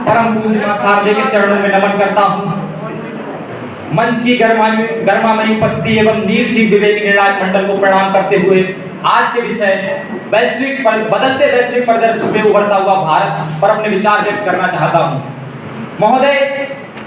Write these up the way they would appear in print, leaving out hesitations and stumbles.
परम पूज्य मां शारदे के चरणों में नमन करता हूं। मंच की गर्मामयी उपस्थिति एवं निर्जीव विवेक निर्णायक मंडल को प्रणाम करते हुए आज के विषय बदलते वैश्विक परिदृश्य में उभरता हुआ भारत पर अपने विचार व्यक्त करना चाहता हूं। महोदय,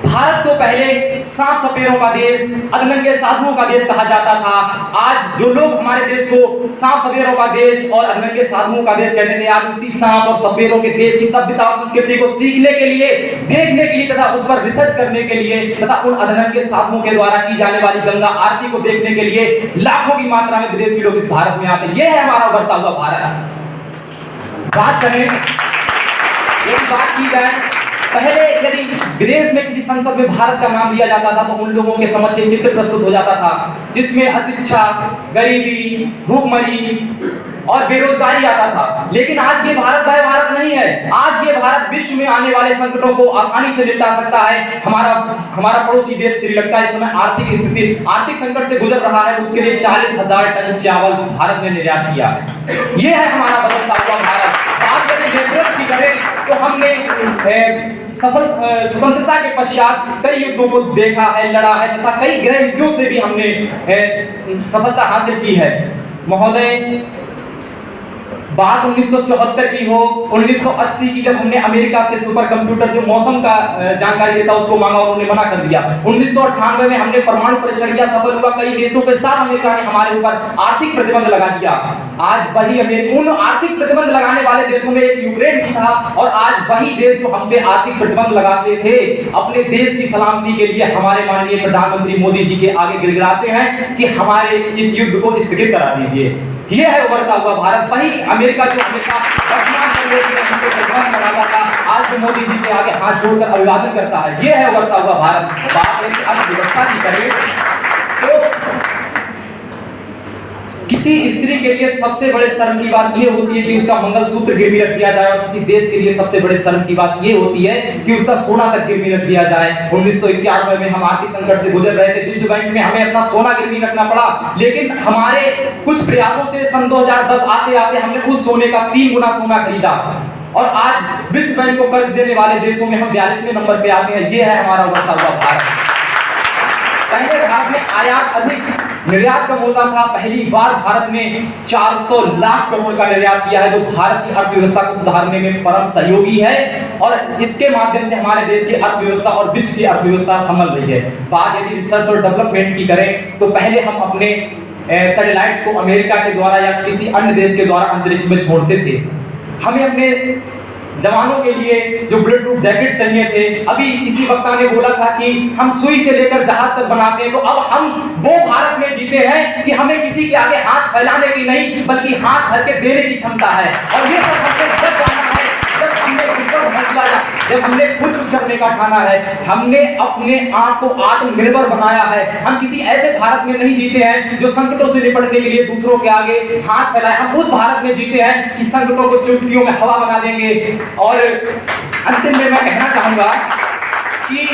भारत को पहले सांप सपेरों का देश, अधनंगे साधुओं का देश कहा जाता था। आज जो लोग हमारे देश को सांप सपेरों का देश और अधनंगे साधुओं का देश कहते थे, आज उसी सांप और सपेरों के देश की सभ्यता और संस्कृति को सीखने के लिए, देखने के लिए तथा उस पर रिसर्च करने के लिए तथा उन अधनंगे साधुओं के द्वारा की जाने वाली गंगा आरती को देखने के लिए लाखों की मात्रा में विदेशी लोग इस भारत में आते हैं। यह है हमारा उभरता हुआ भारत। बात करें, यदि बात की जाए, पहले यदि विदेश में किसी संसद में भारत का नाम लिया जाता था तो उन लोगों के समक्ष एक चित्र प्रस्तुत हो जाता था जिसमें अशिक्षा, गरीबी, भूखमरी और बेरोजगारी आता था। लेकिन आज ये भारत वह भारत नहीं है। आज ये भारत विश्व में आने वाले संकटों को आसानी से निपटा सकता है। हमारा पड़ोसी देश श्रीलंका इस समय आर्थिक संकट से गुजर रहा है। उसके लिए 40,000 टन चावल भारत ने निर्यात किया है। ये है हमारा बदलता हुआ भारत। बात करें नेतृत्व की करें तो हमने स्वतंत्रता के पश्चात कई युद्धों को देखा है, लड़ा है तथा कई गृह युद्धों से भी हमने सफलता हासिल की है। महोदय, बात 1974 की हो, 1980 की, जब हमने अमेरिका से सुपर कंप्यूटर जो मौसम का जानकारी देता उसको मांगा, उन्होंने मना कर दिया। 1998 में हमने परमाणु परीक्षण किया, सफल हुआ। कई देशों के साथ अमेरिका ने हमारे ऊपर आर्थिक प्रतिबंध लगा दिया। आज वही उन आर्थिक प्रतिबंध लगाने वाले देशों में एक यूक्रेन भी था और आज वही देश जो हम पे आर्थिक प्रतिबंध लगाते थे अपने देश की सलामती के लिए हमारे माननीय प्रधानमंत्री मोदी जी के आगे गिड़गिड़ाते हैं कि हमारे इस युद्ध को स्थगित करा दीजिए। यह है उभरता हुआ भारत। वही अमेरिका जो हमेशा वर्तमान कांग्रेस में हमको प्रतिबंध लगाता था, आज वो मोदी जी के आगे हाथ जोड़कर अभिवादन करता है। यह है उभरता हुआ भारत। बात है कि अर्थव्यवस्था की करें तो किसी स्त्री के लिए सबसे बड़े शर्म की बात यह होती है कि उसका मंगलसूत्र गिरवी रख दिया जाए और किसी देश के लिए सबसे बड़े शर्म की बात यह होती है कि उसका सोना तक गिरवी रख दिया जाए। 1991 में हम आर्थिक संकट से गुजर रहे थे। विश्व बैंक में हमें अपना सोना गिरवी रखना पड़ा, लेकिन हमारे कुछ प्रयासों से सन 2010 आते आते हमने उस सोने का 3 गुना सोना खरीदा और आज विश्व बैंक को कर्ज देने वाले देशों में हम 42वें नंबर पे आते हैं। यह है हमारा उभरता हुआ भारत। पहले भारत में आयात अधिक, निर्यात कम होता था। पहली बार भारत ने 400 लाख करोड़ का निर्यात किया है, जो भारत की अर्थव्यवस्था को सुधारने में परम सहयोगी है और इसके माध्यम से हमारे देश की अर्थव्यवस्था और विश्व की अर्थव्यवस्था संभल रही है। बात यदि रिसर्च और डेवलपमेंट की करें तो पहले हम अपने सैटेलाइट्स को अमेरिका के द्वारा या किसी अन्य देश के द्वारा अंतरिक्ष में छोड़ते थे। हमें अपने जवानों के लिए जो बुलेट प्रूफ जैकेट चाहिए थे, अभी किसी वक्ता ने बोला था कि हम सुई से लेकर जहाज तक बनाते हैं, तो अब हम वो भारत में जीते हैं कि हमें किसी के आगे हाथ फैलाने की नहीं बल्कि हाथ भर के देने की क्षमता है। और ये सब हमने जब जाना है, जब हमने जब हमने खुद कुछ करने का ठाना है, हमने अपने आप को आत्मनिर्भर बनाया है। हम किसी ऐसे भारत में नहीं जीते हैं जो संकटों से निपटने के लिए दूसरों के आगे हाथ फैलाए। हम उस भारत में जीते हैं कि संकटों को चुटकियों में हवा बना देंगे। और अंतिम में मैं कहना चाहूंगा कि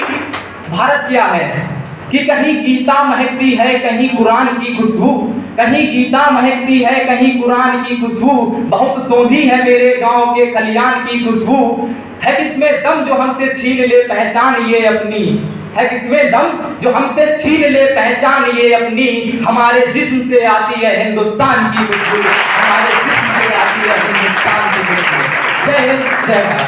भारत क्या है कि कहीं गीता महकती है, कहीं कुरान की खुशबू, कहीं गीता महकती है, कहीं कुरान की खुशबू, बहुत सौंधी है मेरे गांव के खलियान की खुशबू, है किसमें दम जो हमसे छीन ले पहचान ये अपनी, है किसमें दम जो हमसे छीन ले पहचान ये अपनी, हमारे जिस्म से आती है हिंदुस्तान की खुशबू, हमारे जिस्म से आती है हिंदुस्तान की खुशबू। जय हिंद, जय भारत।